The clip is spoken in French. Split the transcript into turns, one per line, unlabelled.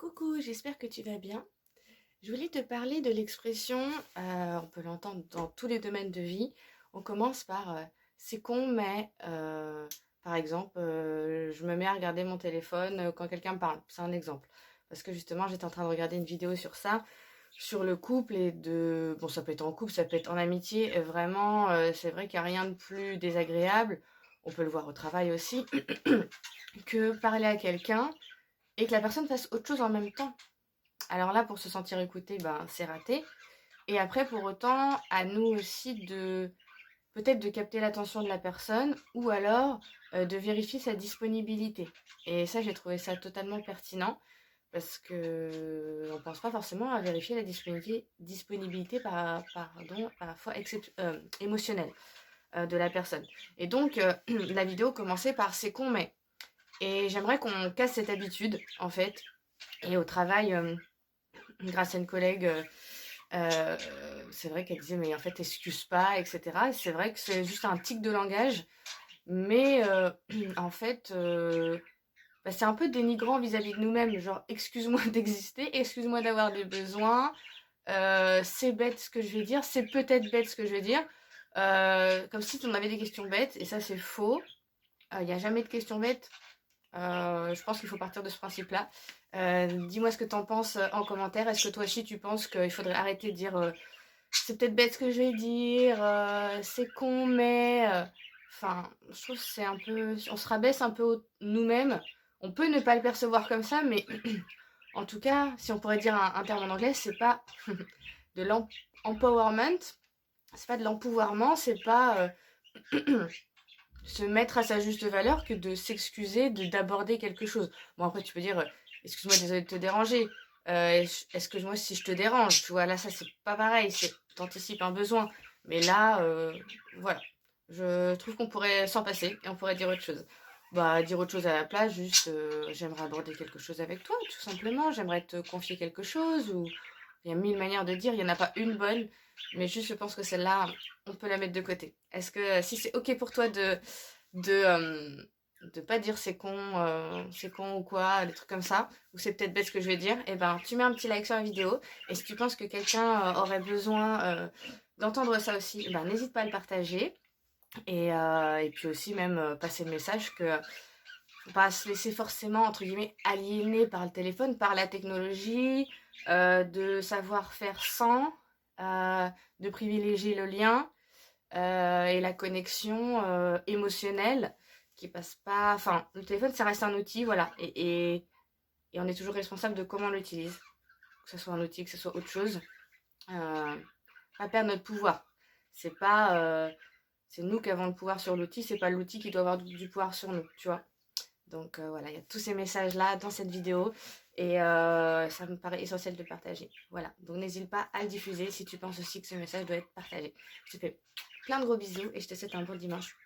Coucou, j'espère que tu vas bien. Je voulais te parler de l'expression, on peut l'entendre dans tous les domaines de vie. On commence par c'est con, mais par exemple, je me mets à regarder mon téléphone quand quelqu'un me parle. C'est un exemple. Parce que justement, j'étais en train de regarder une vidéo sur ça, sur le couple et de. Bon, ça peut être en couple, ça peut être en amitié. Et vraiment, c'est vrai qu'il n'y a rien de plus désagréable. On peut le voir au travail aussi, que parler à quelqu'un et que la personne fasse autre chose en même temps. Alors là, pour se sentir écouté, ben, c'est raté. Et après, pour autant, à nous aussi de peut-être de capter l'attention de la personne ou alors de vérifier sa disponibilité. Et ça, j'ai trouvé ça totalement pertinent parce que on pense pas forcément à vérifier la disponibilité pardon, parfois émotionnelle de la personne. Et donc, la vidéo commençait par c'est con, mais. Et j'aimerais qu'on casse cette habitude, en fait. Et au travail, grâce à une collègue, euh, c'est vrai qu'elle disait, mais en fait, excuse pas, etc. Et c'est vrai que c'est juste un tic de langage, mais en fait, bah, c'est un peu dénigrant vis-à-vis de nous-mêmes. Genre, excuse-moi d'exister, excuse-moi d'avoir des besoins, c'est bête ce que je vais dire, c'est peut-être bête ce que je vais dire. Comme si on avait des questions bêtes, et ça, c'est faux. Il n'y a jamais de questions bêtes. Je pense qu'il faut partir de ce principe-là. Dis-moi ce que tu en penses en commentaire. Est-ce que toi aussi tu penses qu'il faudrait arrêter de dire c'est peut-être bête ce que je vais dire, c'est con, mais. Enfin, je trouve que c'est un peu. On se rabaisse un peu nous-mêmes. On peut ne pas le percevoir comme ça, mais en tout cas, si on pourrait dire un terme en anglais, c'est pas de l'empowerment, c'est pas de l'empouvoirment, c'est pas se mettre à sa juste valeur que de s'excuser d'aborder quelque chose. Bon, après, tu peux dire excuse-moi, désolé de te déranger. Excuse-moi si je te dérange. Tu vois, là, ça, c'est pas pareil. T'anticipes un besoin. Mais là, voilà. Je trouve qu'on pourrait s'en passer et on pourrait dire autre chose. Bah, dire autre chose à la place, juste j'aimerais aborder quelque chose avec toi, tout simplement. J'aimerais te confier quelque chose. Ou il y a mille manières de dire, il n'y en a pas une bonne. Mais juste, je pense que celle-là, on peut la mettre de côté. Est-ce que si c'est ok pour toi de pas dire c'est con ou quoi, des trucs comme ça, ou c'est peut-être bête ce que je vais dire, et ben tu mets un petit like sur la vidéo. Et si tu penses que quelqu'un aurait besoin d'entendre ça aussi, ben n'hésite pas à le partager. Et puis aussi même passer le message que faut pas se laisser forcément entre guillemets aliéner par le téléphone, par la technologie, de savoir faire sans, de privilégier le lien et la connexion émotionnelle qui passe pas. Enfin, le téléphone, ça reste un outil, voilà. Et on est toujours responsable de comment on l'utilise. Que ce soit un outil, que ce soit autre chose. Euh, Pas perdre notre pouvoir. C'est pas. C'est nous qui avons le pouvoir sur l'outil, c'est pas l'outil qui doit avoir du pouvoir sur nous, tu vois. Donc voilà, il y a tous ces messages-là dans cette vidéo et ça me paraît essentiel de le partager. Voilà, donc n'hésite pas à le diffuser si tu penses aussi que ce message doit être partagé. Je te fais plein de gros bisous et je te souhaite un bon dimanche.